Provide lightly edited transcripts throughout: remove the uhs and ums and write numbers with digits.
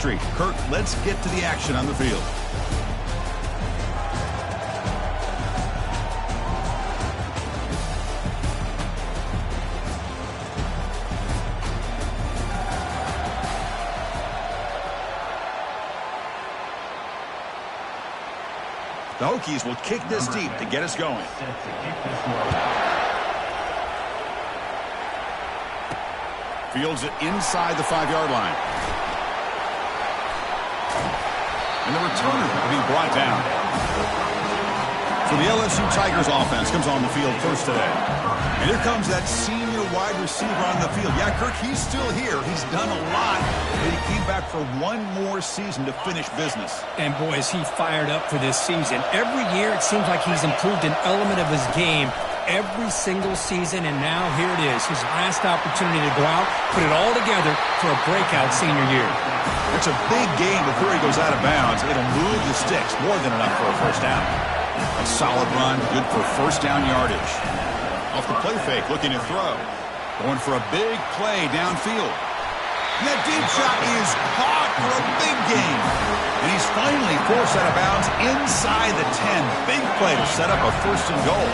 streak. Kirk, let's get to the action on the field. The Hokies will kick this deep to get us going. Fields it inside the 5-yard line. And the returner will be brought down. So the LSU Tigers offense comes on the field first today. And here comes that senior wide receiver on the field. Yeah, Kirk, he's still here. He's done a lot, but he came back for one more season to finish business. And boy, is he fired up for this season. Every year it seems like he's improved an element of his game every single season, and now here it is, his last opportunity to go out, put it all together for a breakout senior year. It's a big game before he goes out of bounds. It'll move the sticks, more than enough for a first down. A solid run, good for first down yardage. Off the play fake, looking to throw. Going for a big play downfield. And that deep shot is caught for a big gain. And he's finally forced out of bounds inside the 10. Big play to set up a first and goal.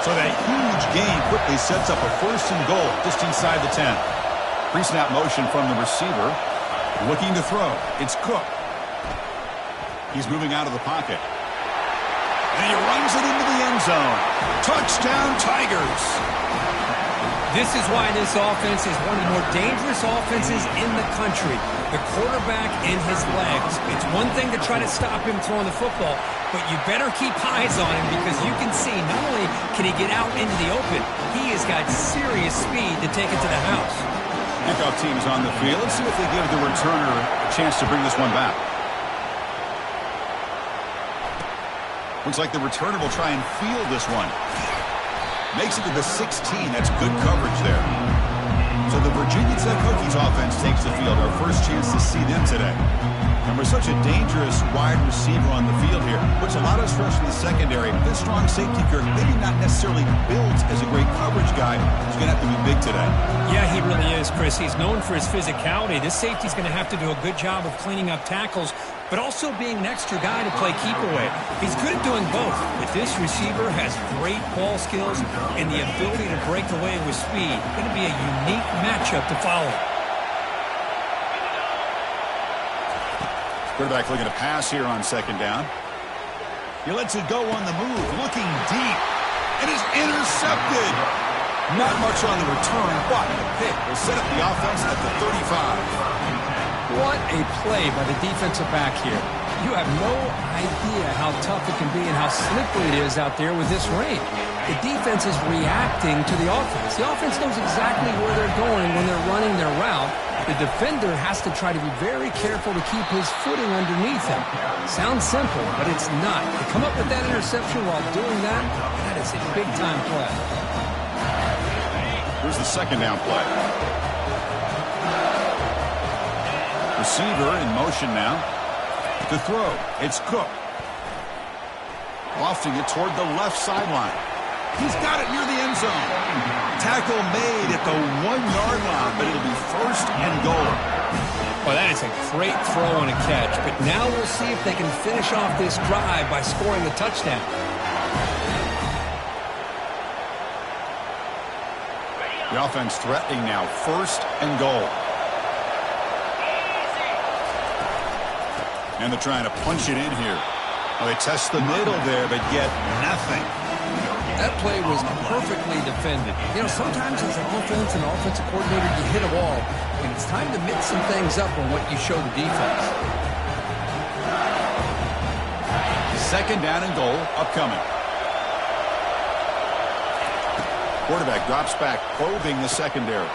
So that huge gain quickly sets up a first and goal just inside the 10. Pre-snap motion from the receiver. Looking to throw. It's Cook. He's moving out of the pocket. And he runs it into the end zone. Touchdown, Tigers. This is why this offense is one of the more dangerous offenses in the country. The quarterback and his legs. It's one thing to try to stop him throwing the football, but you better keep eyes on him because you can see not only can he get out into the open, he has got serious speed to take it to the house. Kickoff team is on the field. Let's see if they give the returner a chance to bring this one back. Looks like the returner will try and field this one. Makes it to the 16. That's good coverage there. So the Virginia Tech Hokies offense takes the field. Our first chance to see them today. And we're such a dangerous wide receiver on the field here. Puts a lot of stress in the secondary. This strong safety, Kirk, maybe not necessarily built as a great coverage guy. He's going to have to be big today. Yeah, he really is, Chris. He's known for his physicality. This safety's going to have to do a good job of cleaning up tackles, but also being an extra guy to play keep away. He's good at doing both, but this receiver has great ball skills and the ability to break away with speed. Going to be a unique matchup to follow. Quarterback looking to pass here on second down. He lets it go on the move, looking deep, and is intercepted. Not much on the return, but the pick will set up the offense at the 35. What a play by the defensive back here. You have no idea how tough it can be and how slippery it is out there with this rain. The defense is reacting to the offense. The offense knows exactly where they're going when they're running their route. The defender has to try to be very careful to keep his footing underneath him. Sounds simple, but it's not. To come up with that interception while doing that, that is a big-time play. Here's the second down play. Receiver in motion now. To throw, it's Cook. Lofting it toward the left sideline. He's got it near the end zone. Tackle made at the 1-yard line, but it'll be first and goal. Well, that is a great throw and a catch, but now we'll see if they can finish off this drive by scoring a touchdown. The offense threatening now, first and goal. And they're trying to punch it in here. Well, they test the middle there, but get nothing. That play was perfectly defended. You know, sometimes as an offense and offensive coordinator, you hit a wall, and it's time to mix some things up on what you show the defense. Second down and goal upcoming. Quarterback drops back, probing the secondary.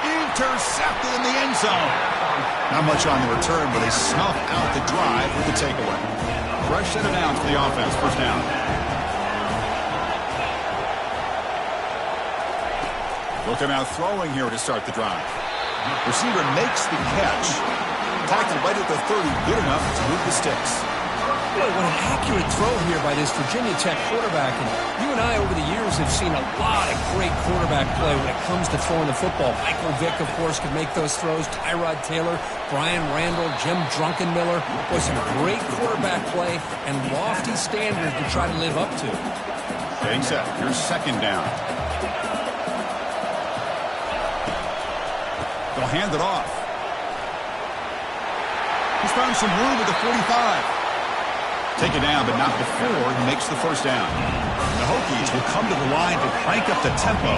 Intercepted in the end zone. Not much on the return, but they snuff out the drive with the takeaway. Fresh set of downs for the offense, first down. Looking out throwing here to start the drive. Receiver makes the catch. Tackled right at the 30, good enough to move the sticks. Boy, what an accurate throw here by this Virginia Tech quarterback. And you and I, over the years, have seen a lot of great quarterback play when it comes to throwing the football. Michael Vick, of course, could make those throws. Tyrod Taylor, Brian Randall, Jim Druckenmiller. Boy, some great quarterback play and lofty standards to try to live up to. Getting set. Here's second down. They'll hand it off. He's found some room at the 45. Take it down, but not before he makes the first down. The Hokies will come to the line to crank up the tempo.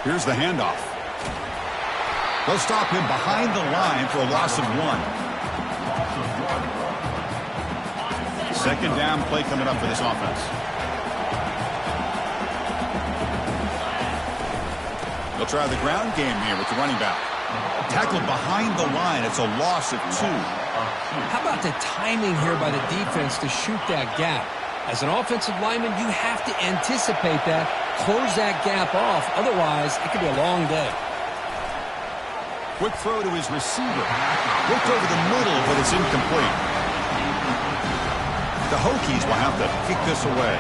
Here's the handoff. They'll stop him behind the line for a loss of 1. Second down play coming up for this offense. They'll try the ground game here with the running back. Tackled behind the line. It's a loss of 2. How about the timing here by the defense to shoot that gap? As an offensive lineman, you have to anticipate that, close that gap off. Otherwise, it could be a long day. Quick throw to his receiver. Looked over the middle, but it's incomplete. The Hokies will have to kick this away.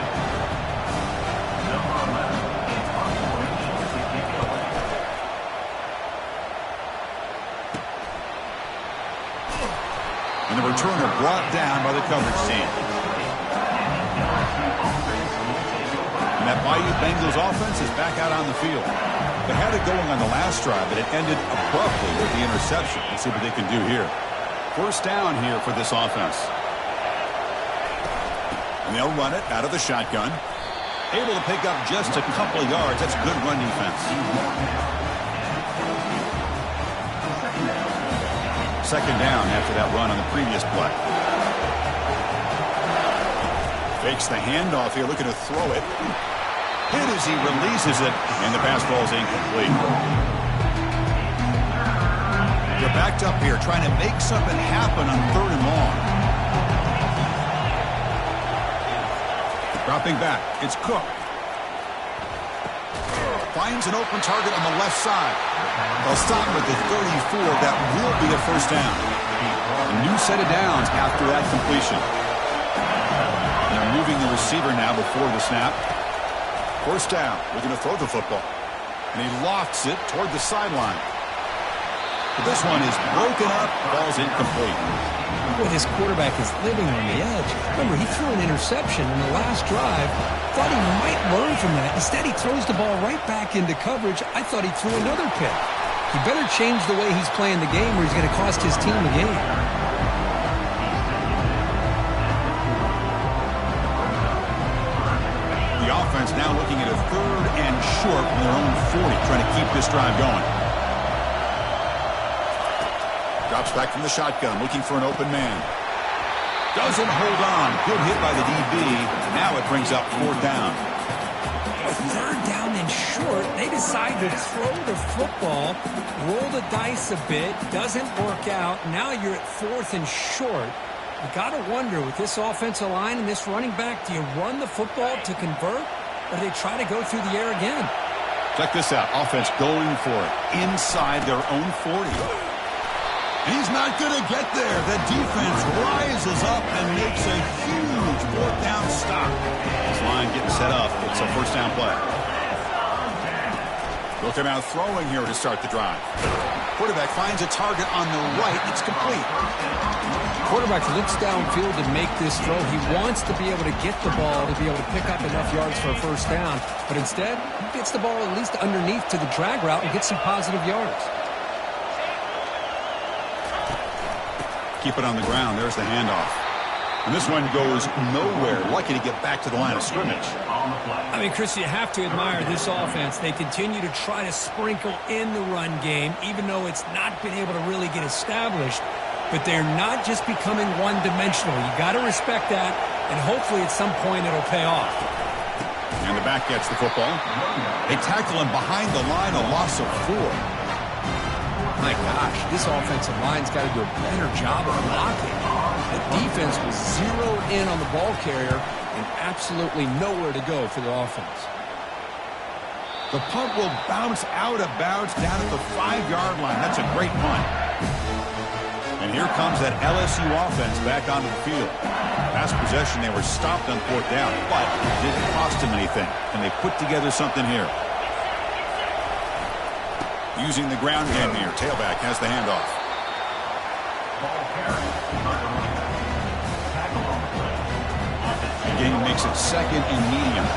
And the returner brought down by the coverage team. And that Bayou Bengals offense is back out on the field. They had it going on the last drive, but it ended abruptly with the interception. Let's see what they can do here. First down here for this offense. And they'll run it out of the shotgun. Able to pick up just a couple of yards. That's good run defense. Second down after that run on the previous play. Fakes the handoff here, looking to throw it. Hit as he releases it, and the pass ball is incomplete. They're backed up here, trying to make something happen on 3rd and long. Dropping back, it's Cook. Finds an open target on the left side. They'll stop him at the 34. That will be a first down. A new set of downs after that completion. And they're moving the receiver now before the snap. First down. We're going to throw the football. And he lofts it toward the sideline. But this one is broken up. Ball's incomplete. Boy, this quarterback is living on the edge. Remember, he threw an interception in the last drive. Thought he might learn from that. Instead, he throws the ball right back into coverage. I thought he threw another pick. He better change the way he's playing the game or he's going to cost his team the game. The offense now looking at a 3rd and short from their own 40, trying to keep this drive going. Drops back from the shotgun, looking for an open man. Doesn't hold on. Good hit by the DB. Now it brings up 4th down. 3rd down and short. They decide to throw the football, roll the dice a bit. Doesn't work out. Now you're at 4th and short. You got to wonder, with this offensive line and this running back, do you run the football to convert, or do they try to go through the air again? Check this out. Offense going for it inside their own 40. And he's not going to get there. The defense rises up and makes a huge 4th down stop. This line getting set up. It's a first down play. Looking out throwing here to start the drive. Quarterback finds a target on the right. It's complete. Quarterback looks downfield to make this throw. He wants to be able to get the ball to be able to pick up enough yards for a first down. But instead, he gets the ball at least underneath to the drag route and gets some positive yards. Keep it on the ground. There's the handoff. And this one goes nowhere. Lucky to get back to the line of scrimmage. I mean, Chris, you have to admire this offense. They continue to try to sprinkle in the run game, even though it's not been able to really get established. But they're not just becoming one-dimensional. You got to respect that, and hopefully at some point it'll pay off. And the back gets the football. They tackle him behind the line, a loss of 4. My gosh, this offensive line's got to do a better job of blocking. The defense was zeroed in on the ball carrier and absolutely nowhere to go for the offense. The punt will bounce out of bounds down at the 5-yard line. That's a great punt. And here comes that LSU offense back onto the field. Last possession, they were stopped on 4th down, but it didn't cost them anything. And they put together something here. Using the ground game here. Tailback has the handoff. The game makes it 2nd and medium.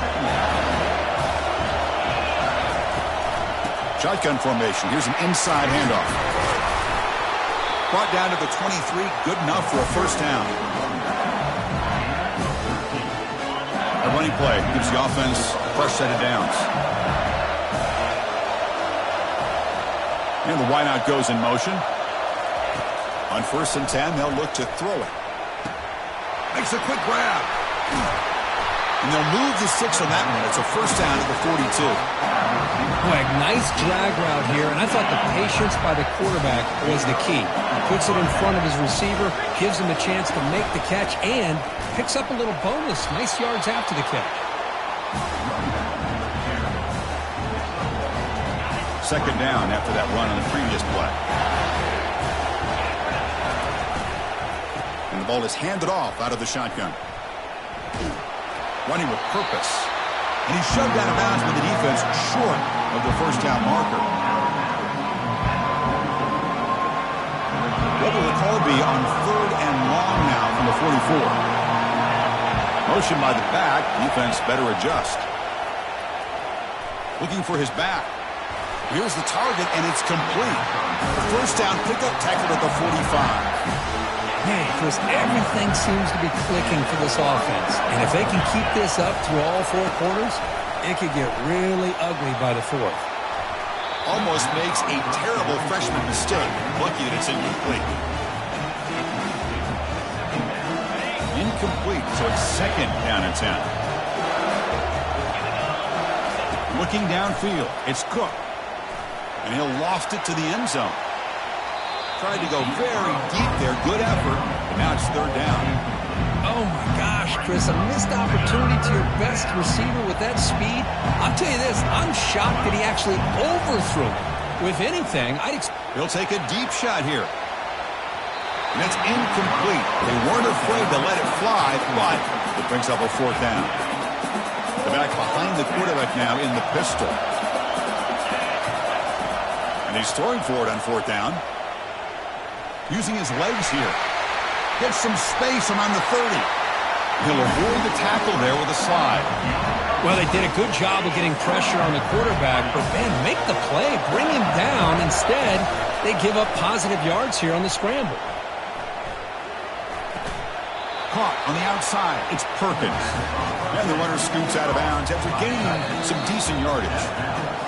Shotgun formation. Here's an inside handoff. Brought down to the 23. Good enough for a first down. A running play gives the offense a fresh set of downs. And the wideout goes in motion. On 1st and 10, they'll look to throw it. Makes a quick grab. And they'll move the 6 on that one. It's a first down at the 42. Boy, nice drag route here, and I thought the patience by the quarterback was the key. He puts it in front of his receiver, gives him a chance to make the catch, and picks up a little bonus. Nice yards after the catch. 2nd down after that run on the previous play. And the ball is handed off out of the shotgun. Running with purpose. And he's shoved out of bounds with the defense short of the first down marker. What will the call be on 3rd and long now from the 44? Motion by the back. Defense better adjust. Looking for his back. Here's the target, and it's complete. First down pickup, tackled at the 45. Man, Chris, everything seems to be clicking for this offense. And if they can keep this up through all 4 quarters, it could get really ugly by the 4th. Almost makes a terrible freshman mistake. Lucky that it's incomplete. Incomplete, so it's 2nd down and 10. Looking downfield, it's Cook. And he'll loft it to the end zone. Tried to go very deep there. Good effort. But now it's 3rd down. Oh, my gosh, Chris. A missed opportunity to your best receiver with that speed. I'll tell you this. I'm shocked that he actually overthrew it. With anything, He'll take a deep shot here. And that's incomplete. They weren't afraid to let it fly, but it brings up a 4th down. The back behind the quarterback now in the pistol. And he's throwing for it on 4th down. Using his legs here. Gets some space around the 30. He'll avoid the tackle there with a slide. Well, they did a good job of getting pressure on the quarterback, but, man, make the play. Bring him down. Instead, they give up positive yards here on the scramble. Caught on the outside. It's Perkins. And the runner scoots out of bounds after gaining some decent yardage.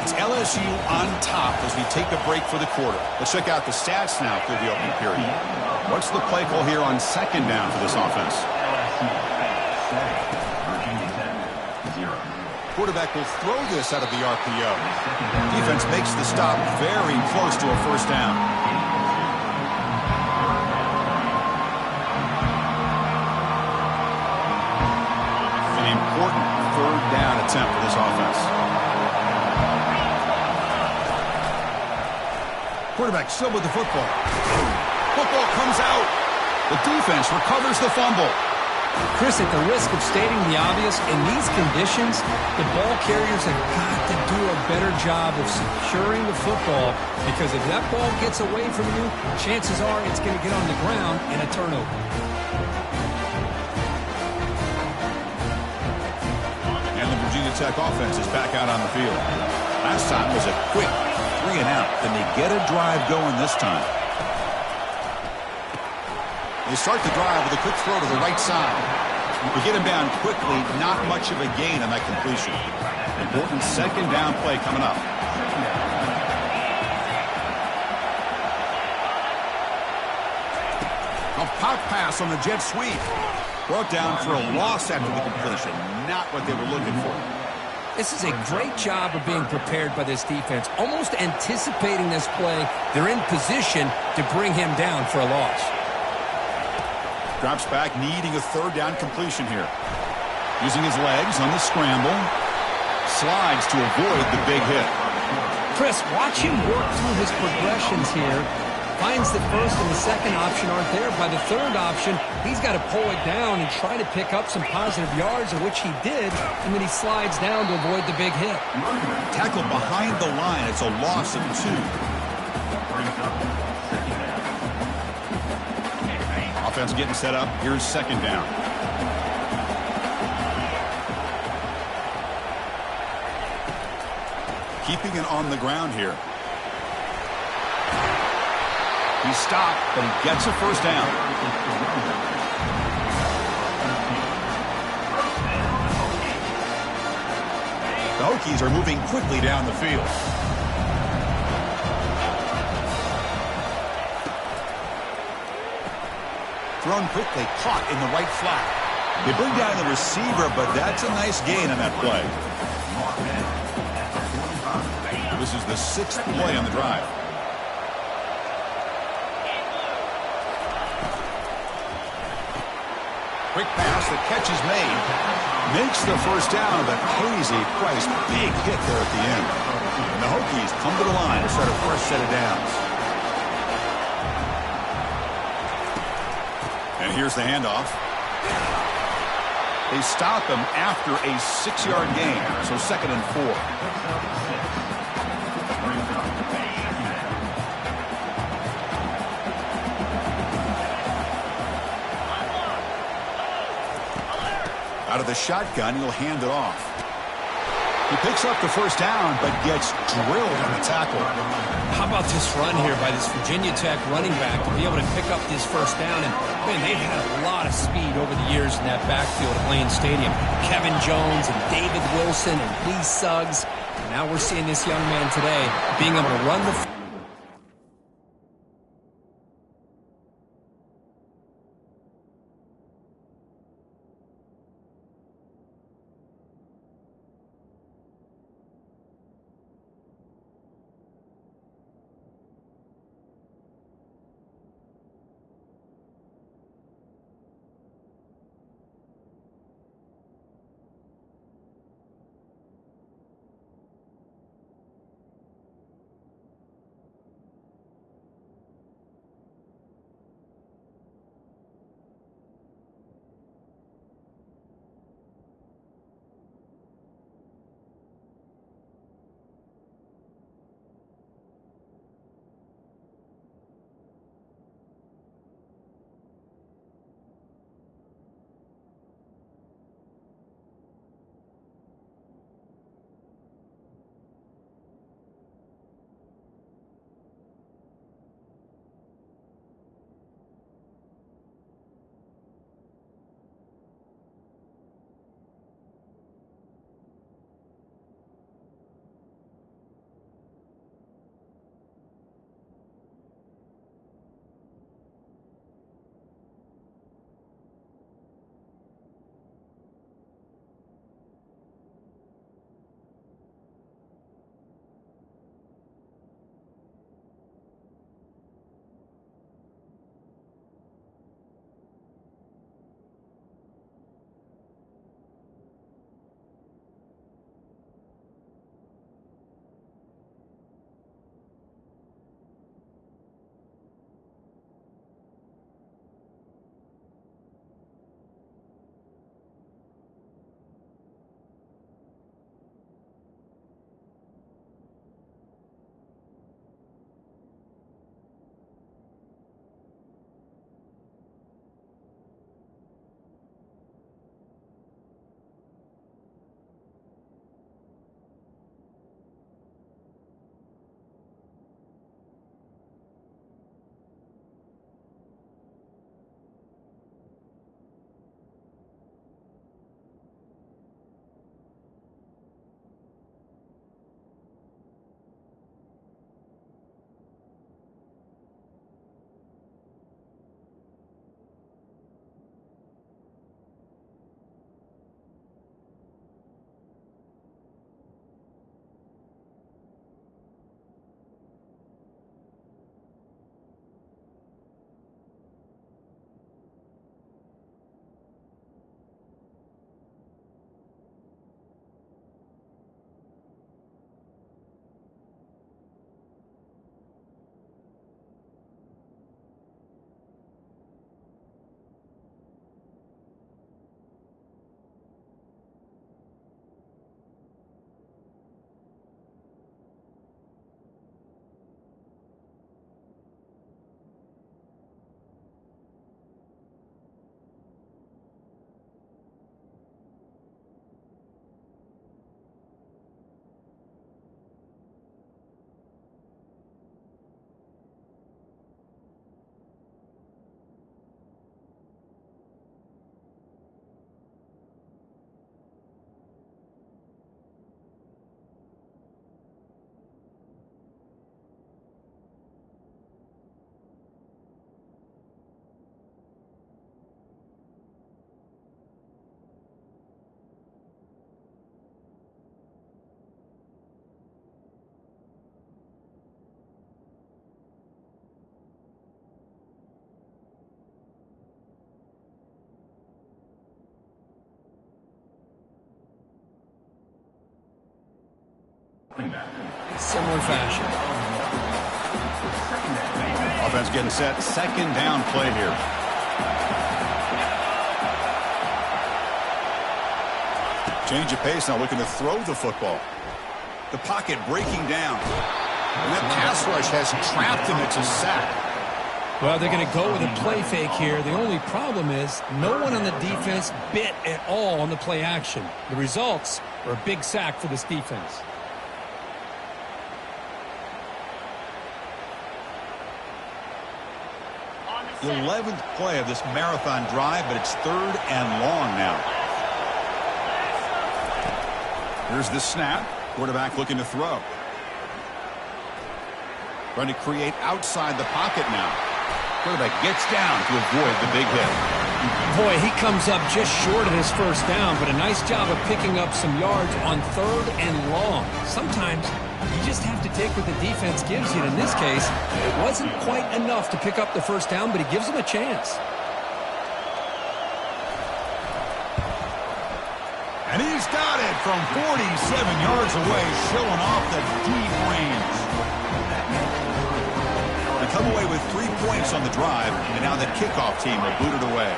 It's LSU on top as we take a break for the quarter. Let's check out the stats now through the opening period. What's the play call here on 2nd down for this offense? Quarterback will throw this out of the RPO. Defense makes the stop very close to a first down. An important 3rd down attempt for this offense. Quarterback still with the football. Football comes out. The defense recovers the fumble. Chris, at the risk of stating the obvious, in these conditions, the ball carriers have got to do a better job of securing the football, because if that ball gets away from you, chances are it's going to get on the ground in a turnover. And the Virginia Tech offense is back out on the field. Last time was a quick 3 and out. Can they get a drive going this time? They start the drive with a quick throw to the right side. We get him down quickly, not much of a gain on that completion. Important 2nd down play coming up. A pop pass on the jet sweep. Brought down for a loss after the completion. Not what they were looking for. This is a great job of being prepared by this defense. Almost anticipating this play, they're in position to bring him down for a loss. Drops back, needing a 3rd down completion here. Using his legs on the scramble. Slides to avoid the big hit. Chris, watch him work through his progressions here. Finds the first and the second option aren't there. By the third option, he's got to pull it down and try to pick up some positive yards, of which he did, and then he slides down to avoid the big hit. Tackle behind the line. It's a loss of 2. Offense getting set up. Here's second down. Keeping it on the ground here. He stopped, but he gets a first down. The Hokies are moving quickly down the field. Thrown quickly, caught in the right flat. They bring down the receiver, but that's a nice gain on that play. This is the 6th play on the drive. Quick pass, the catch is made. Makes the first down, but pays a price. Big hit there at the end. And the Hokies come to the line to start a fresh set of downs. And here's the handoff. They stop him after a 6-yard gain, so 2nd and 4. Out of the shotgun, he'll hand it off. He picks up the first down, but gets drilled on the tackle. How about this run here by this Virginia Tech running back to be able to pick up this first down? And, man, they've had a lot of speed over the years in that backfield at Lane Stadium. Kevin Jones and David Wilson and Lee Suggs. And now we're seeing this young man today being able to run the Similar fashion. Offense getting set. Second down play here. Change of pace now, looking to throw the football. The pocket breaking down. And that pass rush has trapped him. It's a sack. Well, they're going to go with a play fake here. The only problem is no one on the defense bit at all on the play action. The results are a big sack for this defense. The 11th play of this marathon drive, but it's third and long now. Here's the snap. Quarterback looking to throw. Trying to create outside the pocket now. Quarterback gets down to avoid the big hit. Boy, he comes up just short of his first down, but a nice job of picking up some yards on third and long. Sometimes you just have to take what the defense gives you. In this case, it wasn't quite enough to pick up the first down, but he gives them a chance. And he's got it from 47 yards away, showing off the deep range. They come away with 3 points on the drive, and now the kickoff team will boot it away.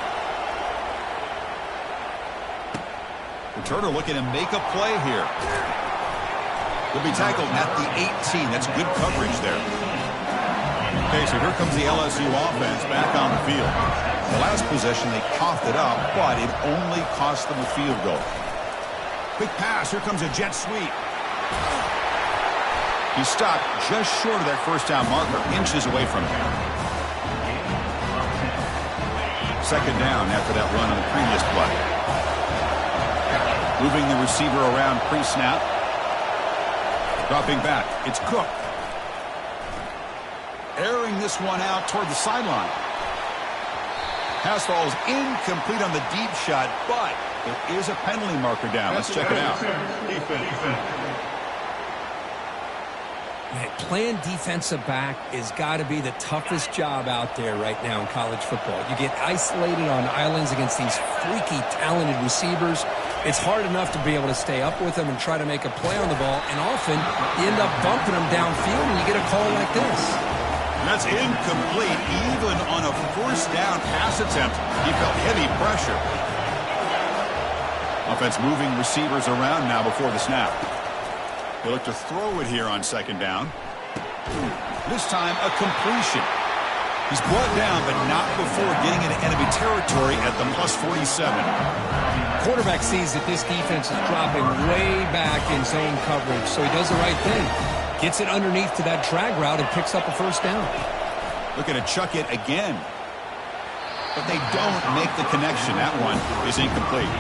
Returner looking to make a play here. He'll be tackled at the 18. That's good coverage there. Okay, so here comes the LSU offense back on the field. The last possession, they coughed it up, but it only cost them a field goal. Quick pass. Here comes a jet sweep. He stopped just short of that first down marker, inches away from him. Second down after that run on the previous play. Moving the receiver around pre-snap. Dropping back. It's Cook. Airing this one out toward the sideline. Pass falls incomplete on the deep shot, but there is a penalty marker down. Let's check it out. Man, playing defensive back has got to be the toughest job out there right now in college football. You get isolated on islands against these freaky, talented receivers. It's hard enough to be able to stay up with them and try to make a play on the ball, and often you end up bumping them downfield and you get a call like this. That's incomplete. Even on a first down pass attempt, he felt heavy pressure. Offense moving receivers around now before the snap. They look to throw it here on second down. This time, a completion. He's brought down, but not before getting into enemy territory at the +47. Quarterback sees that this defense is dropping way back in zone coverage, so he does the right thing. Gets it underneath to that drag route and picks up a first down. Looking to chuck it again. But they don't make the connection. That one is incomplete.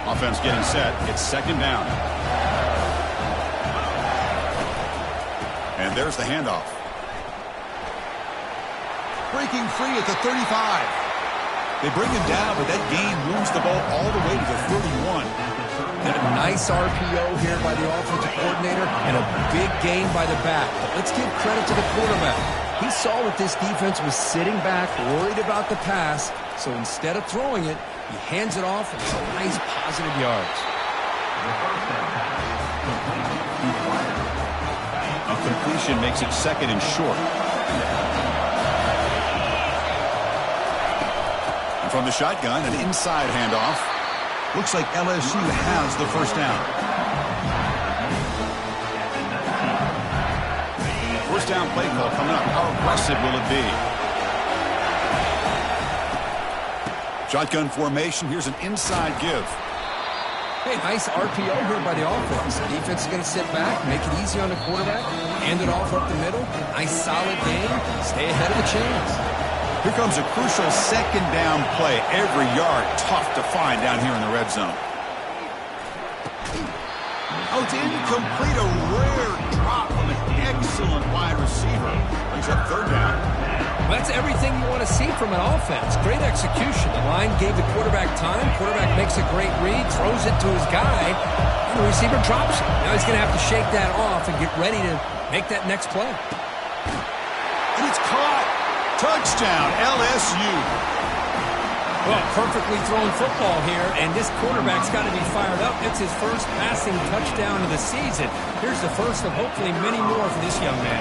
Offense getting set. It's second down. And there's the handoff. Breaking free at the 35. They bring him down, but that gain moves the ball all the way to the 31. And a nice RPO here by the offensive coordinator and a big gain by the back. But let's give credit to the quarterback. He saw that this defense was sitting back, worried about the pass, so instead of throwing it, he hands it off and some nice positive yards. A completion makes it second and short. And from the shotgun, an inside handoff. Looks like LSU has the first down. First down play call coming up. How aggressive will it be? Shotgun formation. Here's an inside give. Hey, nice RPO here by the offense. The defense is going to sit back, make it easy on the quarterback, hand it off up the middle. Nice solid game. Stay ahead of the chains. Here comes a crucial second down play. Every yard tough to find down here in the red zone. Oh, it's incomplete. A rare drop from an excellent wide receiver. Brings up third down. Well, that's everything you want to see from an offense. Great execution. The line gave the quarterback time. Quarterback makes a great read, throws it to his guy, and the receiver drops it. Now he's going to have to shake that off and get ready to make that next play. And it's caught. Touchdown, LSU. Well, perfectly thrown football here, and this quarterback's got to be fired up. It's his first passing touchdown of the season. Here's the first of hopefully many more for this young man.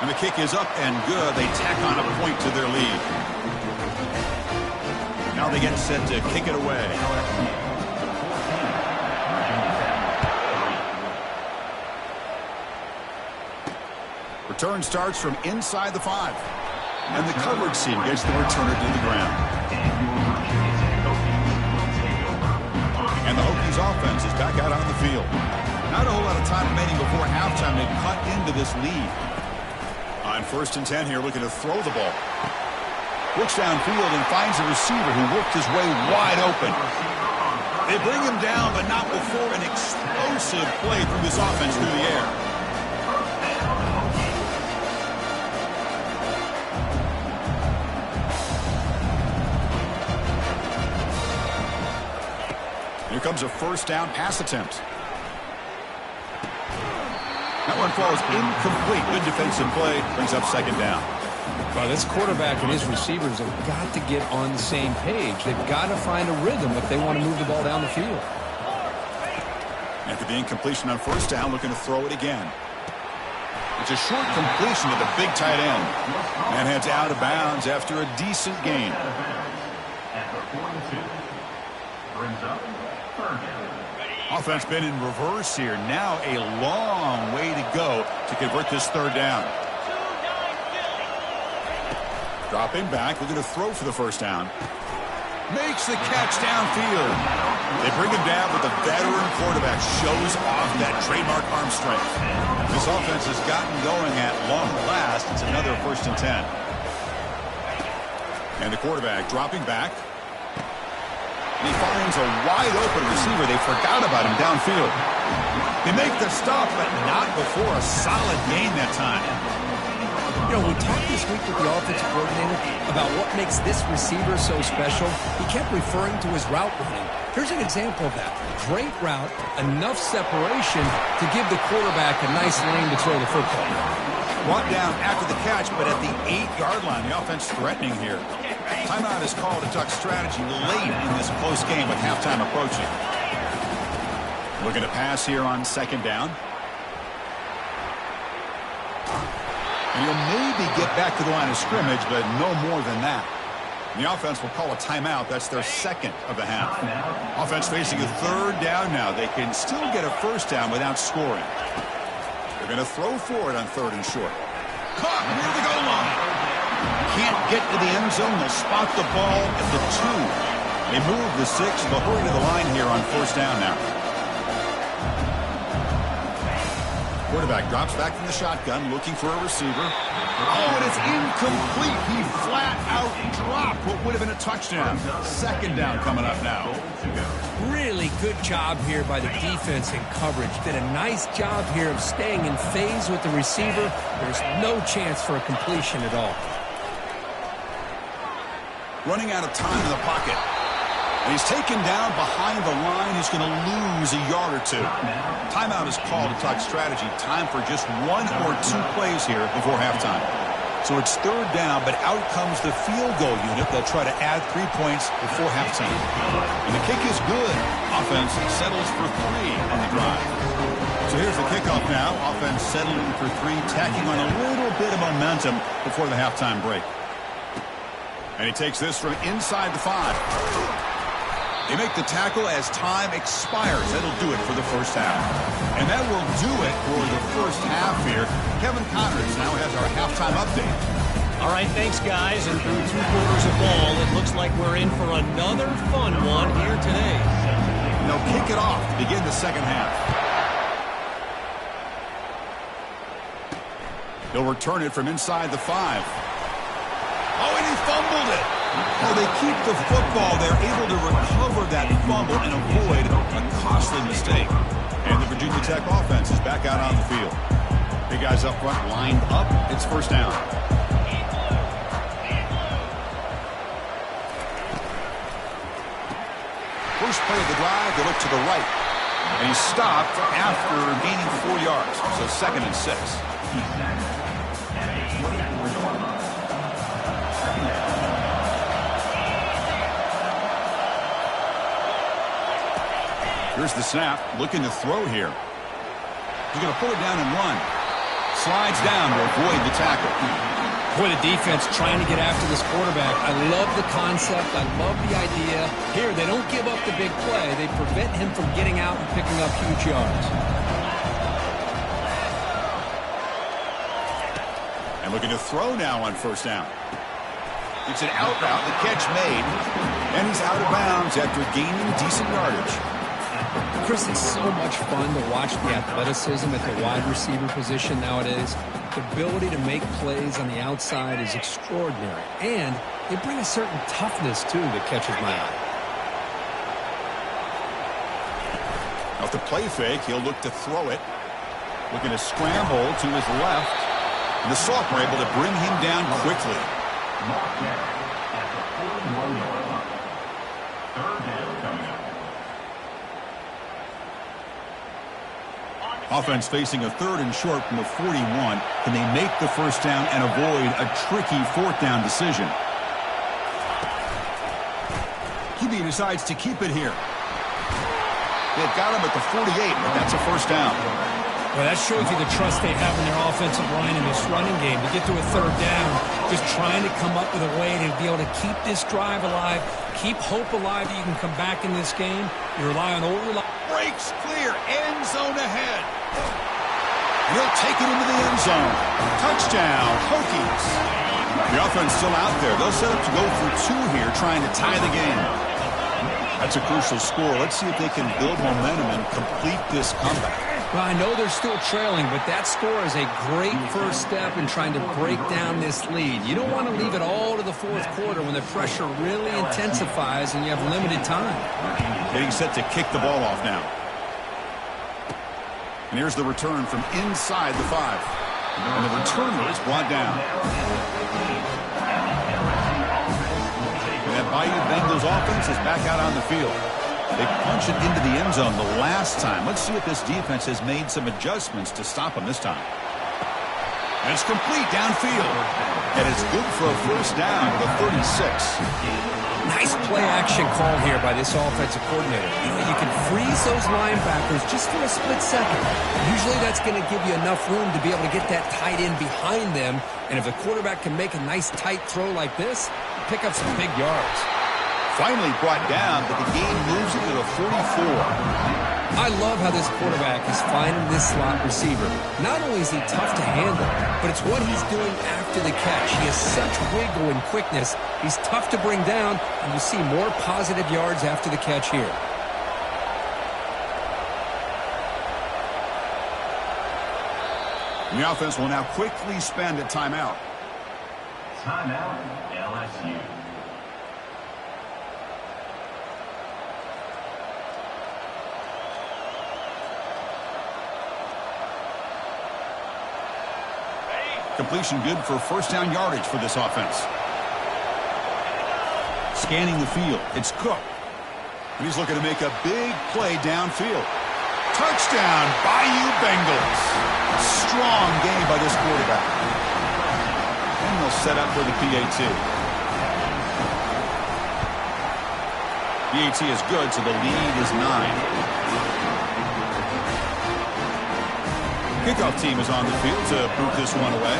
And the kick is up and good. They tack on a point to their lead. Now they get set to kick it away. Return starts from inside the 5. And the coverage team gets the returner to the ground. And the Hokies offense is back out on the field. Not a whole lot of time remaining before halftime. They cut into this lead. On 1st and 10 here, looking to throw the ball. Looks downfield and finds a receiver who worked his way wide open. They bring him down, but not before an explosive play through this offense through the air. Here comes a 1st down pass attempt. That one falls incomplete. Good defensive play. Brings up 2nd down. Well, this quarterback and his receivers have got to get on the same page. They've got to find a rhythm if they want to move the ball down the field. After the incompletion on 1st down, looking to throw it again. It's a short completion to the big tight end. And heads out of bounds after a decent gain. Offense been in reverse here. Now a long way to go to convert this 3rd down. Dropping back, looking to throw for the 1st down. Makes the catch downfield. They bring him down, but the veteran quarterback shows off that trademark arm strength. This offense has gotten going at long last. It's another 1st and 10. And the quarterback dropping back. And he finds a wide-open receiver. They forgot about him downfield. They make the stop, but not before a solid gain that time. You know, we talked this week with the offensive coordinator about what makes this receiver so special. He kept referring to his route running. Here's an example of that. Great route, enough separation to give the quarterback a nice lane to throw the football. Brought down after the catch, but at the 8-yard line. The offense threatening here. Timeout is called to duck strategy late in this close game with halftime approaching. Looking to pass here on 2nd down. And he'll maybe get back to the line of scrimmage, but no more than that. The offense will call a timeout. That's their 2nd of the half. Offense facing a 3rd down now. They can still get a 1st down without scoring. They're going to throw for it on 3rd and short. Caught near the goal line. Can't get to the end zone. They'll spot the ball at the 2. They move the 6. They'll hurry to the line here on 1st down now. Quarterback drops back from the shotgun, looking for a receiver. Oh, and it's incomplete. He flat out dropped what would have been a touchdown. 2nd down coming up now. Really good job here by the defense in coverage. Did a nice job here of staying in phase with the receiver. There's no chance for a completion at all. Running out of time in the pocket. And he's taken down behind the line. He's going to lose a yard or 2. Timeout is called to talk strategy. Time for just 1 or 2 plays here before halftime. So it's 3rd down, but out comes the field goal unit. They'll try to add 3 points before halftime. And the kick is good. Offense settles for 3 on the drive. So here's the kickoff now. Offense settling for 3, tacking on a little bit of momentum before the halftime break. And he takes this from inside the 5. They make the tackle as time expires. That'll do it for the 1st half. And that will do it for the 1st half here. Kevin Connors now has our halftime update. All right, thanks, guys. And through 2 quarters of ball, it looks like we're in for another fun one here today. And they'll kick it off to begin the 2nd half. They'll return it from inside the 5. Oh, and he fumbled it. Oh, they keep the football. They're able to recover that fumble and avoid a costly mistake. And the Virginia Tech offense is back out on the field. Big guys up front lined up. It's 1st down. First play of the drive, they look to the right. And he stopped after gaining 4 yards. So 2nd and 6. Here's the snap, looking to throw here. He's going to pull it down and run. Slides down to avoid the tackle. Boy, the defense trying to get after this quarterback. I love the concept. I love the idea. Here, they don't give up the big play. They prevent him from getting out and picking up huge yards. And looking to throw now on first down. It's an out route, the catch made, and he's out of bounds after gaining decent yardage. Chris, it's so much fun to watch the athleticism at the wide receiver position nowadays. The ability to make plays on the outside is extraordinary, and they bring a certain toughness, too, that catches my eye. Off the play fake, he'll look to throw it. Looking to scramble to his left. And the sophomore able to bring him down quickly. Offense facing a 3rd and short from the 41. Can they make the first down and avoid a tricky 4th down decision? QB decides to keep it here. They've got him at the 48, but that's a first down. Well, that shows you the trust they have in their offensive line in this running game. To get to a 3rd down, just trying to come up with a way to be able to keep this drive alive, keep hope alive that you can come back in this game. You rely on older line. Breaks clear, end zone ahead. He'll take it into the end zone. Touchdown, Hokies. The offense still out there. They'll set up to go for 2 here, trying to tie the game. That's a crucial score. Let's see if they can build momentum and complete this comeback. Well, I know they're still trailing, but that score is a great first step in trying to break down this lead. You don't want to leave it all to the 4th quarter when the pressure really intensifies and you have limited time. Getting set to kick the ball off now. And here's the return from inside the 5. And the returner is brought down. And that Bayou Bengals offense is back out on the field. They punch it into the end zone the last time. Let's see if this defense has made some adjustments to stop them this time. And it's complete downfield. And it's good for a first down to the 36. Nice play-action call here by this offensive coordinator. You can freeze those linebackers just for a split second. Usually that's going to give you enough room to be able to get that tight end behind them. And if the quarterback can make a nice tight throw like this, pick up some big yards. Finally brought down, but the game moves it to the 44. I love how this quarterback is finding this slot receiver. Not only is he tough to handle, but it's what he's doing after the catch. He has such wiggle and quickness. He's tough to bring down, and you see more positive yards after the catch here. And the offense will now quickly spend a timeout. Timeout, LSU. Completion good for first down yardage for this offense. Scanning the field, it's Cook. And he's looking to make a big play downfield. Touchdown, Bayou Bengals. Strong game by this quarterback. And they'll set up for the PAT. PAT is good, so the lead is 9. Kickoff team is on the field to boot this one away.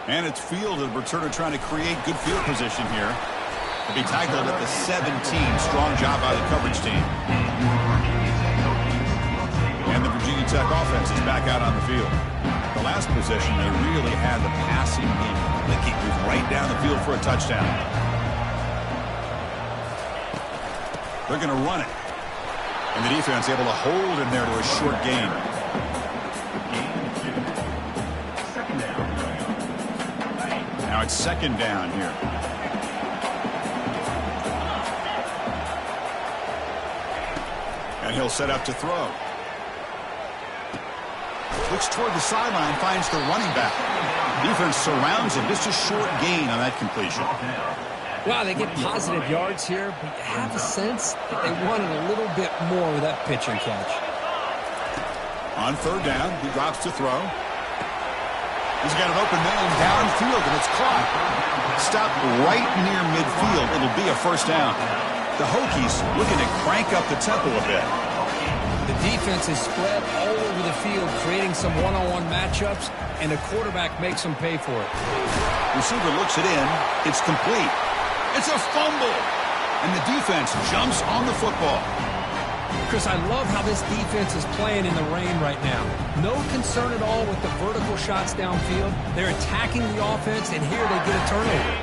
And it's field, and returner trying to create good field position here. He'll be tackled at the 17. Strong job by the coverage team. And the Virginia Tech offense is back out on the field. The last possession, they really had the passing game. They keep moving right down the field for a touchdown. They're going to run it. And the defense able to hold him there to a short gain. Now it's 2nd down here. And he'll set up to throw. Looks toward the sideline, finds the running back. Defense surrounds him. Just a short gain on that completion. Wow, they get positive yards here, but you have a sense that they wanted a little bit more with that pitch and catch. On 3rd down, he drops to throw. He's got an open man downfield, and it's caught. Stopped right near midfield. It'll be a first down. The Hokies looking to crank up the tempo a bit. The defense is spread all over the field, creating some one-on-one matchups, and the quarterback makes them pay for it. Receiver looks it in. It's complete. It's a fumble. And the defense jumps on the football. Chris, I love how this defense is playing in the rain right now. No concern at all with the vertical shots downfield. They're attacking the offense, and here they get a turnover.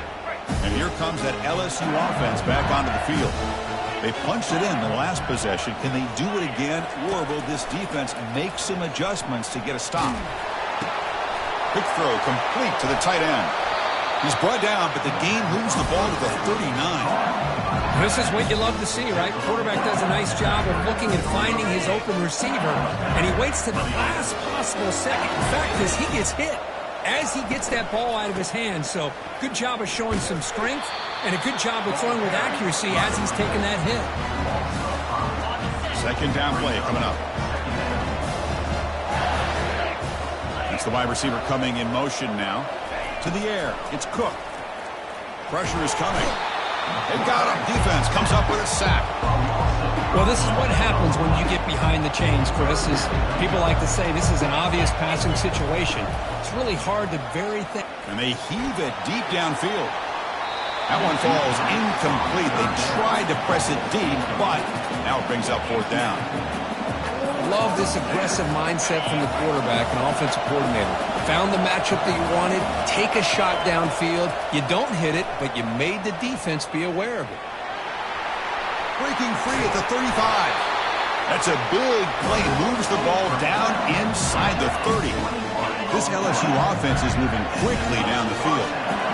And here comes that LSU offense back onto the field. They punched it in the last possession. Can they do it again, or will this defense make some adjustments to get a stop? Quick throw complete to the tight end. He's brought down, but the game moves the ball to the 39. This is what you love to see, right? The quarterback does a nice job of looking and finding his open receiver, and he waits to the last possible second. In fact, as he gets hit, as he gets that ball out of his hands. So good job of showing some strength and a good job of throwing with accuracy as he's taking that hit. Second down play coming up. That's the wide receiver coming in motion now. To the air. It's Cook. Pressure is coming. They've got him. Defense comes up with a sack. Well, this is what happens when you get behind the chains, Chris. Is people like to say this is an obvious passing situation. It's really hard to vary things. And they heave it deep downfield. That one falls incomplete. They tried to press it deep, but now it brings up fourth down. Love this aggressive mindset from the quarterback and offensive coordinator. Found the matchup that you wanted, take a shot downfield. You don't hit it, but you made the defense be aware of it. Breaking free at the 35. That's a big play. Moves the ball down inside the 30. This LSU offense is moving quickly down the field.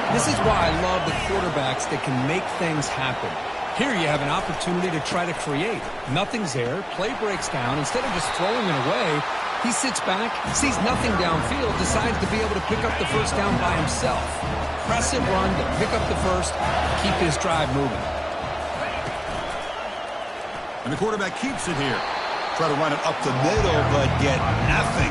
This is why I love the quarterbacks that can make things happen. Here you have an opportunity to try to create. Nothing's there. Play breaks down. Instead of just throwing it away, he sits back, sees nothing downfield, decides to be able to pick up the first down by himself. Impressive run to pick up the first, keep his drive moving. And the quarterback keeps it here. Try to run it up the middle, but get nothing.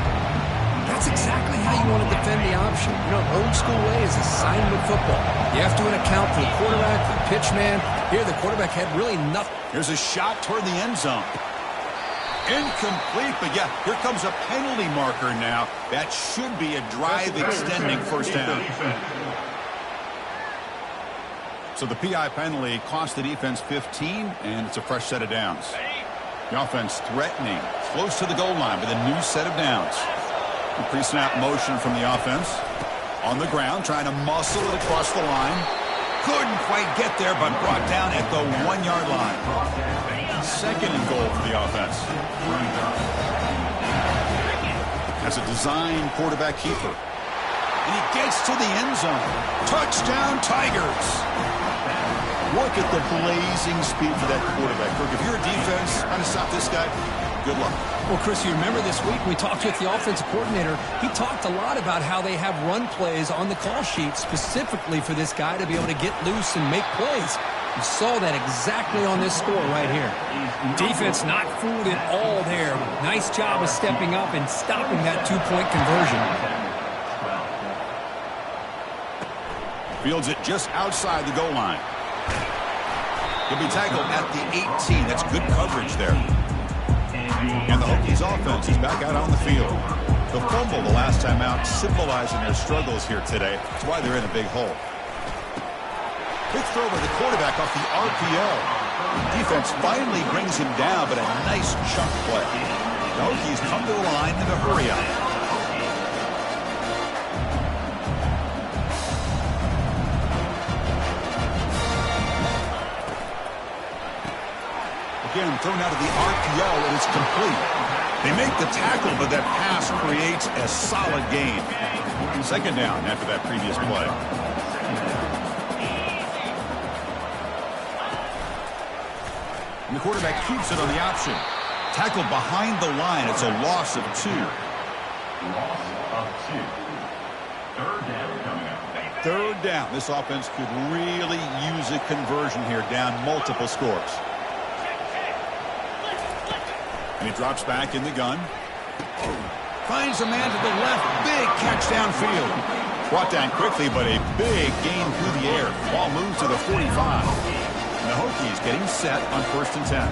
That's exactly how you want to defend the option. You know, old school way is assignment football. You have to account for the quarterback, the pitch man. Here, the quarterback had really nothing. Here's a shot toward the end zone. Incomplete, but yeah, here comes a penalty marker now. That should be a drive-extending first down. So the PI penalty cost the defense 15, and it's a fresh set of downs. The offense threatening, close to the goal line with a new set of downs. Pre-snap motion from the offense. On the ground, trying to muscle it across the line. Couldn't quite get there, but brought down at the 1-yard line. Second and goal for the offense. As a design quarterback keeper. And he gets to the end zone. Touchdown, Tigers. Look at the blazing speed for that quarterback. If you're a defense trying to stop this guy, good luck. Well, Chris, you remember this week we talked with the offensive coordinator. He talked a lot about how they have run plays on the call sheet specifically for this guy to be able to get loose and make plays. You saw that exactly on this score right here. Defense not fooled at all there. Nice job of stepping up and stopping that two-point conversion. Fields it just outside the goal line. He'll be tackled at the 18. That's good coverage there. And the Hokies offense is back out on the field. The fumble the last time out symbolizing their struggles here today. That's why they're in a big hole. Quick throw by the quarterback off the RPO. Defense finally brings him down, but a nice chunk play. The Hokies come to the line in a hurry up. Again, thrown out of the RPO, and it's complete. They make the tackle, but that pass creates a solid gain. Second down after that previous play. And the quarterback keeps it on the option. Tackled behind the line. It's a loss of 2. Loss of 2. Third down coming up. Third down. This offense could really use a conversion here, down multiple scores. And he drops back in the gun. Finds a man to the left. Big catch downfield. Brought down quickly, but a big gain through the air. Ball moves to the 45. And the Hokies getting set on 1st and 10.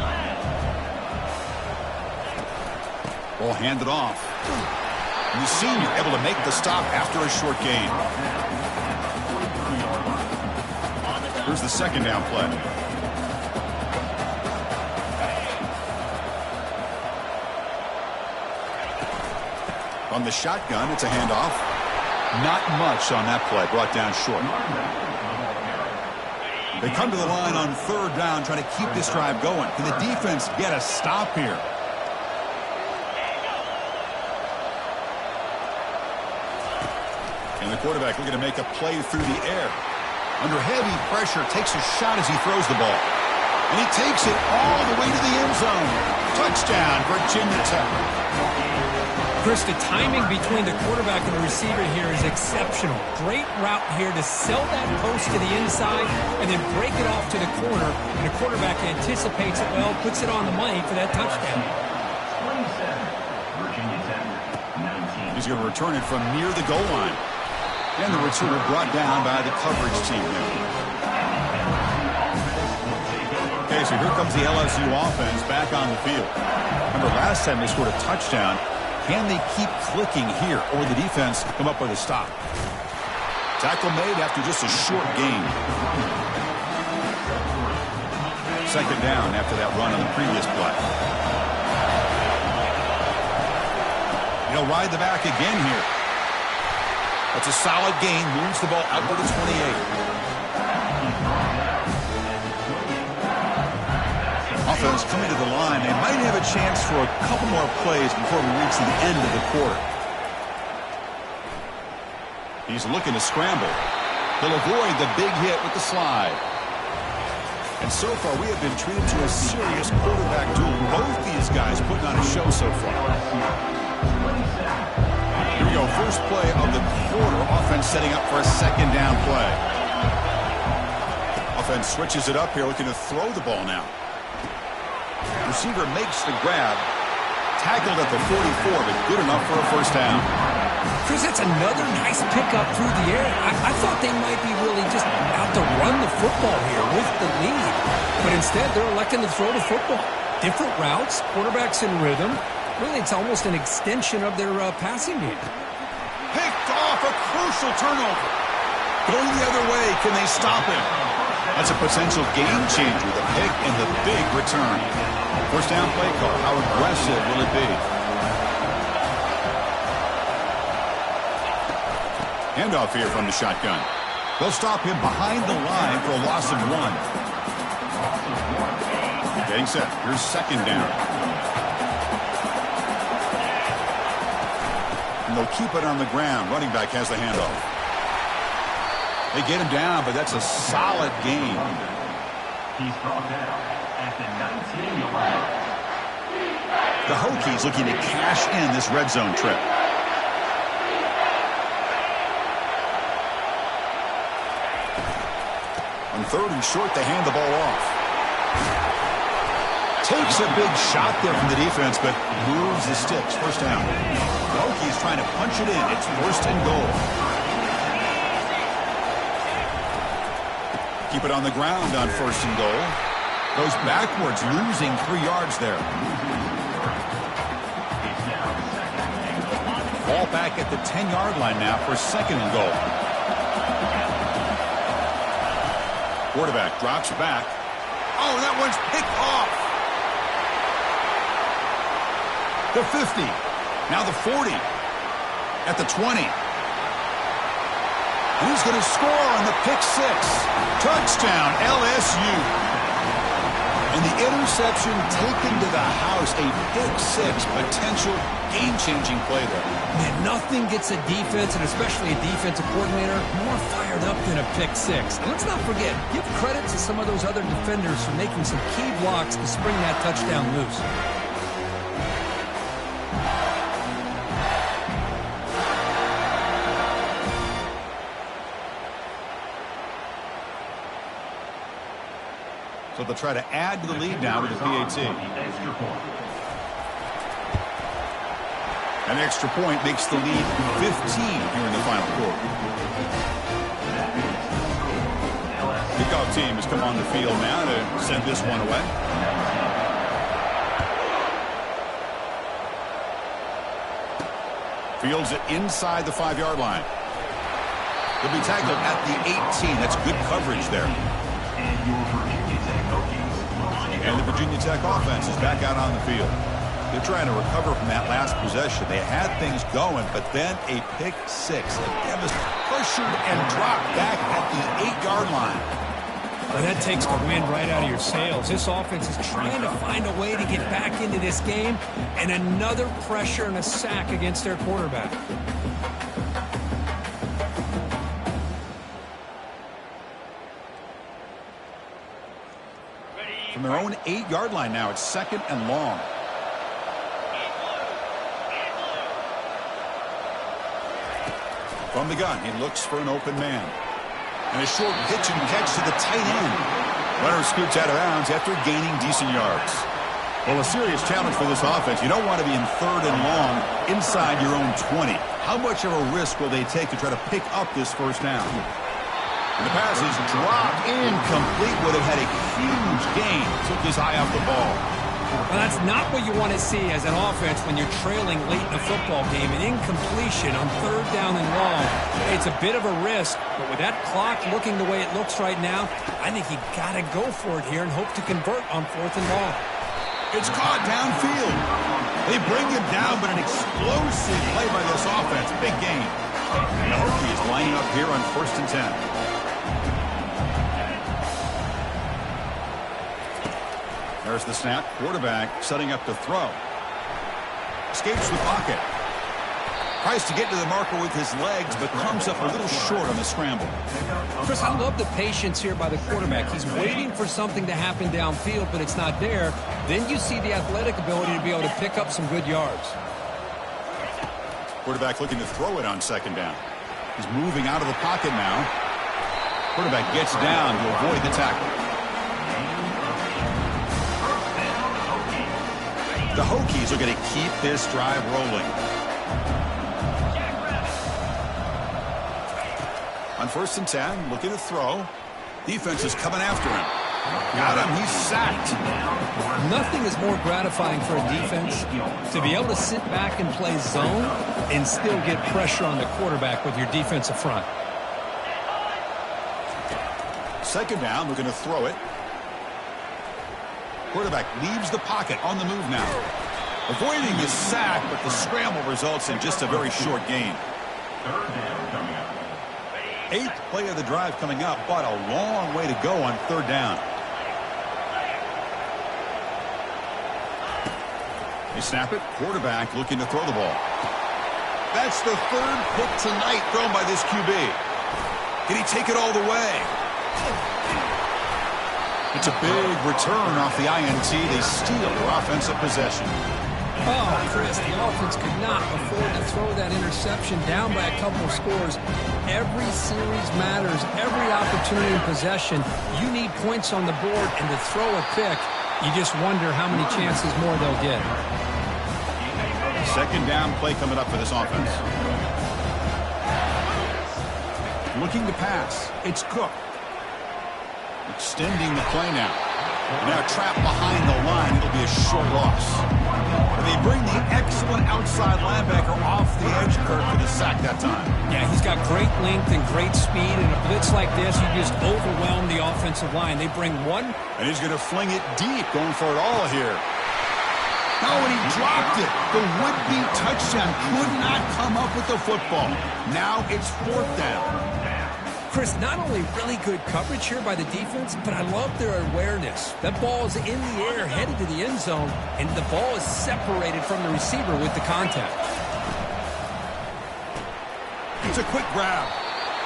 Ball handed off. And the senior able to make the stop after a short gain. Here's the 2nd down play. On the shotgun, it's a handoff. Not much on that play, brought down short. They come to the line on 3rd down, trying to keep this drive going. Can the defense get a stop here? And the quarterback looking to make a play through the air. Under heavy pressure, takes a shot as he throws the ball. And he takes it all the way to the end zone. Touchdown, Virginia Tech. Chris, the timing between the quarterback and the receiver here is exceptional. Great route here to sell that post to the inside and then break it off to the corner. And the quarterback anticipates it well, puts it on the money for that touchdown. 27, Virginia Tech, 19. He's going to return it from near the goal line. And the returner brought down by the coverage team there. Okay, so here comes the LSU offense back on the field. Remember, last time they scored a touchdown. Can they keep clicking here, or the defense come up with a stop? Tackle made after just a short gain. 2nd down after that run on the previous play. He'll ride the back again here. That's a solid gain. Moves the ball out to the 28. Offense coming to the line. They might have a chance for a couple more plays before we reach the end of the quarter. He's looking to scramble. He'll avoid the big hit with the slide. And so far, we have been treated to a serious quarterback duel. Both these guys putting on a show so far. Here we go. First play of the quarter. Offense setting up for a 2nd down play. Offense switches it up here, looking to throw the ball now. Receiver makes the grab. Tackled at the 44, but good enough for a 1st down. Chris, that's another nice pickup through the air. I thought they might be really just out to run the football here with the lead. But instead, they're electing to throw the football. Different routes, quarterbacks in rhythm. Really, it's almost an extension of their passing game. Picked off, a crucial turnover. Going the other way, can they stop him? That's a potential game changer, the pick and the big return. 1st down play call. How aggressive will it be? Handoff here from the shotgun. They'll stop him behind the line for a loss of 1. Getting set. Here's 2nd down. And they'll keep it on the ground. Running back has the handoff. They get him down, but that's a solid gain. He's brought down at the 19 line. The Hokies looking to cash in this red zone trip. On 3rd and short, they hand the ball off. Takes a big shot there from the defense, but moves the sticks. 1st down. The Hokies trying to punch it in. It's 1st and goal. Keep it on the ground on 1st and goal. Goes backwards, losing 3 yards there. Ball back at the 10-yard line now for 2nd and goal. Quarterback drops back. Oh, that one's picked off. The 50. Now the 40. At the 20. Who's going to score on the pick 6? Touchdown, LSU. And the interception taken to the house. A pick 6, potential game-changing play there. Man, nothing gets a defense, and especially a defensive coordinator, more fired up than a pick 6. And let's not forget, give credit to some of those other defenders for making some key blocks to spring that touchdown loose. So they'll try to add to the lead now with the PAT. An extra point makes the lead 15 here in the final quarter. Kickoff team has come on the field now to send this one away. Fields it inside the 5-yard line. He'll be tackled at the 18. That's good coverage there. And the Virginia Tech offense is back out on the field. They're trying to recover from that last possession. They had things going, but then a pick six. Pressured and dropped back at the 8-yard line. Well, that takes the wind right out of your sails. This offense is trying to find a way to get back into this game, and another pressure and a sack against their quarterback. From their own 8-yard line now, it's 2nd and long. From the gun, he looks for an open man. And a short pitch and catch to the tight end. Runner scoots out of bounds after gaining decent yards. Well, a serious challenge for this offense. You don't want to be in 3rd and long inside your own 20. How much of a risk will they take to try to pick up this first down? And the pass is dropped incomplete. Would have had a huge gain. Took his eye off the ball. Well, that's not what you want to see as an offense when you're trailing late in a football game. An incompletion on 3rd down and long. It's a bit of a risk, but with that clock looking the way it looks right now, I think you got to go for it here and hope to convert on 4th and long. It's caught downfield. They bring him down, but an explosive play by this offense. Big gain. The Hokies lining up here on 1st and 10. There's the snap. Quarterback setting up to throw. Escapes the pocket. Tries to get to the marker with his legs, but comes up a little short on the scramble. Chris, I love the patience here by the quarterback. He's waiting for something to happen downfield, but it's not there. Then you see the athletic ability to be able to pick up some good yards. Quarterback looking to throw it on 2nd down. He's moving out of the pocket now. Quarterback gets down to avoid the tackle. The Hokies are going to keep this drive rolling. On 1st and 10, looking to throw. Defense is coming after him. Got him. He's sacked. Nothing is more gratifying for a defense to be able to sit back and play zone and still get pressure on the quarterback with your defensive front. 2nd down, looking to throw it. Quarterback leaves the pocket on the move now. Avoiding his sack, but the scramble results in just a very short gain. 8th play of the drive coming up, but a long way to go on 3rd down. They snap it. Quarterback looking to throw the ball. That's the 3rd pick tonight thrown by this QB. Can he take it all the way? It's a big return off the INT. They steal their offensive possession. Oh, Chris, the offense could not afford to throw that interception down by a couple of scores. Every series matters. Every opportunity in possession, you need points on the board, and to throw a pick, you just wonder how many chances more they'll get. 2nd down play coming up for this offense. Looking to pass. It's Cook. Extending the play now. Now trapped behind the line. It'll be a short loss. And they bring the excellent outside linebacker off the edge, Kirk, for the sack that time. Yeah, he's got great length and great speed. In a blitz like this, you just overwhelm the offensive line. They bring one. And he's going to fling it deep, going for it all here. Oh, and he dropped it. The would-be touchdown could not come up with the football. Now it's 4th down. Chris, not only really good coverage here by the defense, but I love their awareness. That ball is in the air, headed to the end zone, and the ball is separated from the receiver with the contact. It's a quick grab.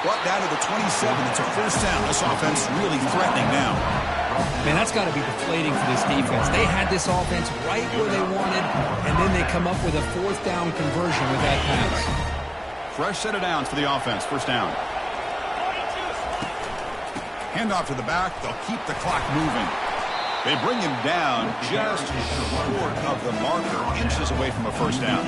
Brought down to the 27. It's a 1st down. This offense really threatening now. Man, that's got to be deflating for this defense. They had this offense right where they wanted, and then they come up with a 4th down conversion with that pass. Fresh set of downs for the offense. 1st down. Handoff to the back. They'll keep the clock moving. They bring him down just short of the marker, inches away from a first down.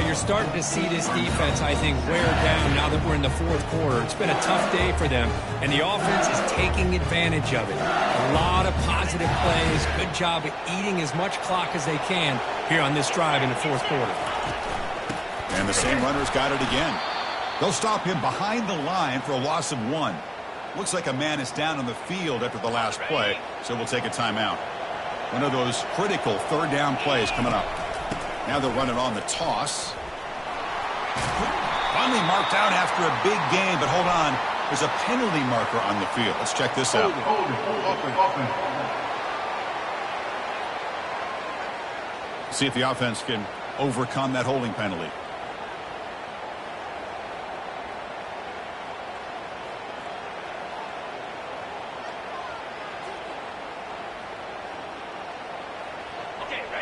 You're starting to see this defense, I think, wear down now that we're in the fourth quarter. It's been a tough day for them, and the offense is taking advantage of it. A lot of positive plays. Good job at eating as much clock as they can here on this drive in the fourth quarter. And the same runner's got it again. They'll stop him behind the line for a loss of 1. Looks like a man is down on the field after the last play, so we'll take a timeout. One of those critical third down plays coming up. Now they'll run it on the toss. Finally marked out after a big game, but hold on. There's a penalty marker on the field. Let's check this out. See if the offense can overcome that holding penalty.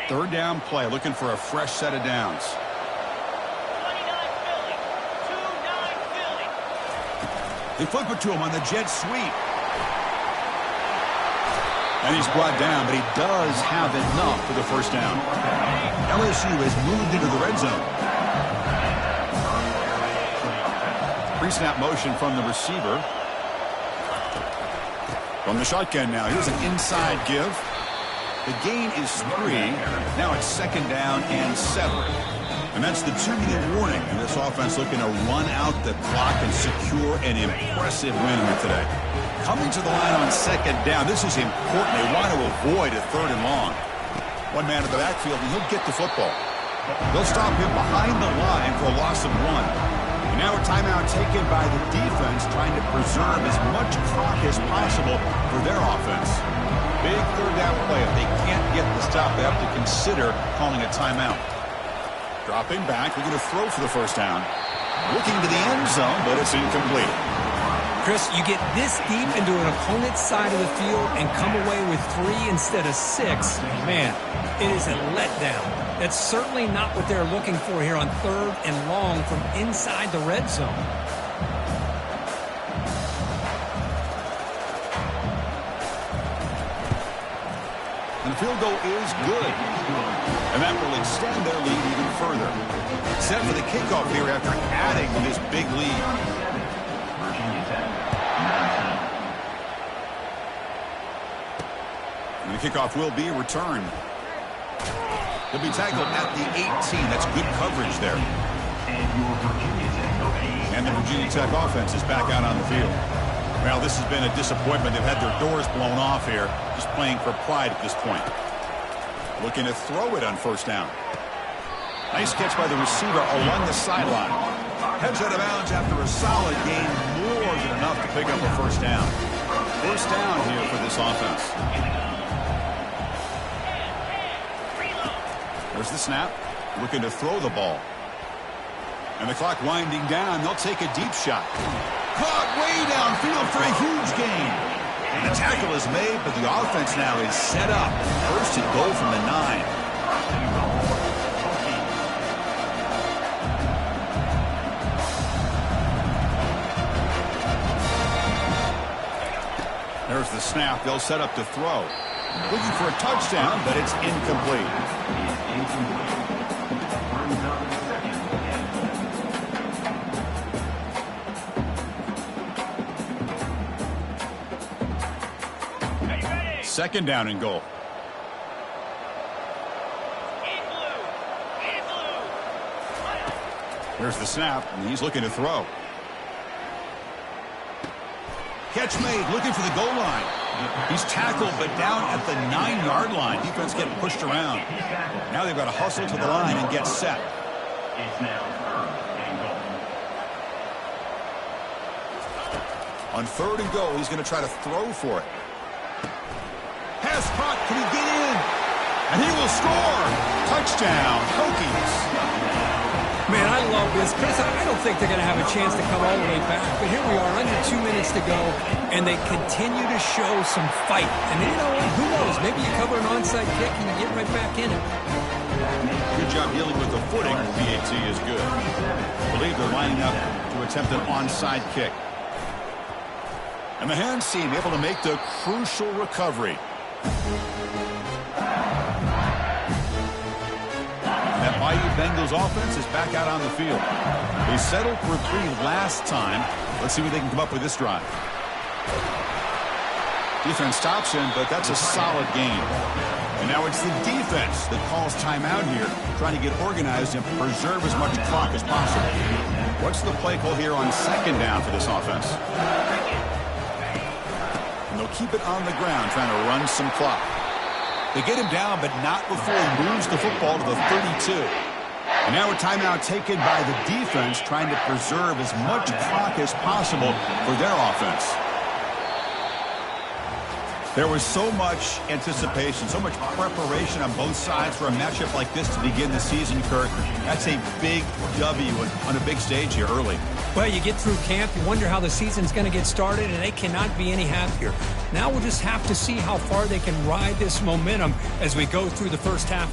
Third down play, looking for a fresh set of downs. 29 Philly. 2-9 Philly. They flip it to him on the jet sweep. And he's brought down, but he does have enough for the first down. LSU has moved into the red zone. Pre-snap motion from the receiver. From the shotgun now. Here's an inside give. The gain is 3. Now it's second down and 7. And that's the 2-minute warning. And this offense looking to run out the clock and secure an impressive win here today. Coming to the line on second down. This is important. They want to avoid a third and long. One man in the backfield, and he'll get the football. They'll stop him behind the line for a loss of 1. And now a timeout taken by the defense, trying to preserve as much clock as possible for their offense. Big third down play. If they can't get the stop, they have to consider calling a timeout. Dropping back, looking to throw for the first down. Looking to the end zone, but it's incomplete. Chris, you get this deep into an opponent's side of the field and come away with 3 instead of 6. Man, it is a letdown. That's certainly not what they're looking for here on third and long from inside the red zone. And the field goal is good. And that will extend their lead even further. Set for the kickoff here after adding this big lead. And the kickoff will be returned. He'll be tackled at the 18. That's good coverage there. And the Virginia Tech offense is back out on the field. Well, this has been a disappointment. They've had their doors blown off here, just playing for pride at this point. Looking to throw it on first down. Nice catch by the receiver along the sideline. Heads out of bounds after a solid gain, more than enough to pick up a first down. First down here for this offense. There's the snap. Looking to throw the ball. And the clock winding down. They'll take a deep shot. Caught way downfield for a huge gain. And the tackle is made, but the offense now is set up. First and goal from the 9. There's the snap. They'll set up to throw. Looking for a touchdown, but it's incomplete. Second down and goal. There's the snap, and he's looking to throw. Catch made, looking for the goal line. He's tackled, but down at the 9-yard line. Defense getting pushed around. Now they've got to hustle to the line and get set. It's now third and goal. On third and goal, he's going to try to throw for it. Pass caught. Can he get in? And he will score. Touchdown, Hokies. Man, I love this. Chris, I don't think they're going to have a chance to come all the way back. But here we are, under 2 minutes to go, and they continue to show some fight. And you know what? Who knows? Maybe you cover an onside kick and you get right back in it. Good job dealing with the footing. PAT is good. I believe they're lining up to attempt an onside kick. And the hands team able to make the crucial recovery. That Bayou Bengals offense is back out on the field. They settled for 3 last time. Let's see what they can come up with this drive. Defense stops him, but that's a solid gain. And now it's the defense that calls timeout here, trying to get organized and preserve as much clock as possible. What's the play call here on 2nd down for this offense? And they'll keep it on the ground, trying to run some clock. They get him down, but not before he moves the football to the 32. And now a timeout taken by the defense, trying to preserve as much clock as possible for their offense. There was so much anticipation, so much preparation on both sides for a matchup like this to begin the season, Kirk. That's a big W on a big stage here early. Well, you get through camp, you wonder how the season's going to get started, and they cannot be any happier. Now we'll just have to see how far they can ride this momentum as we go through the first half.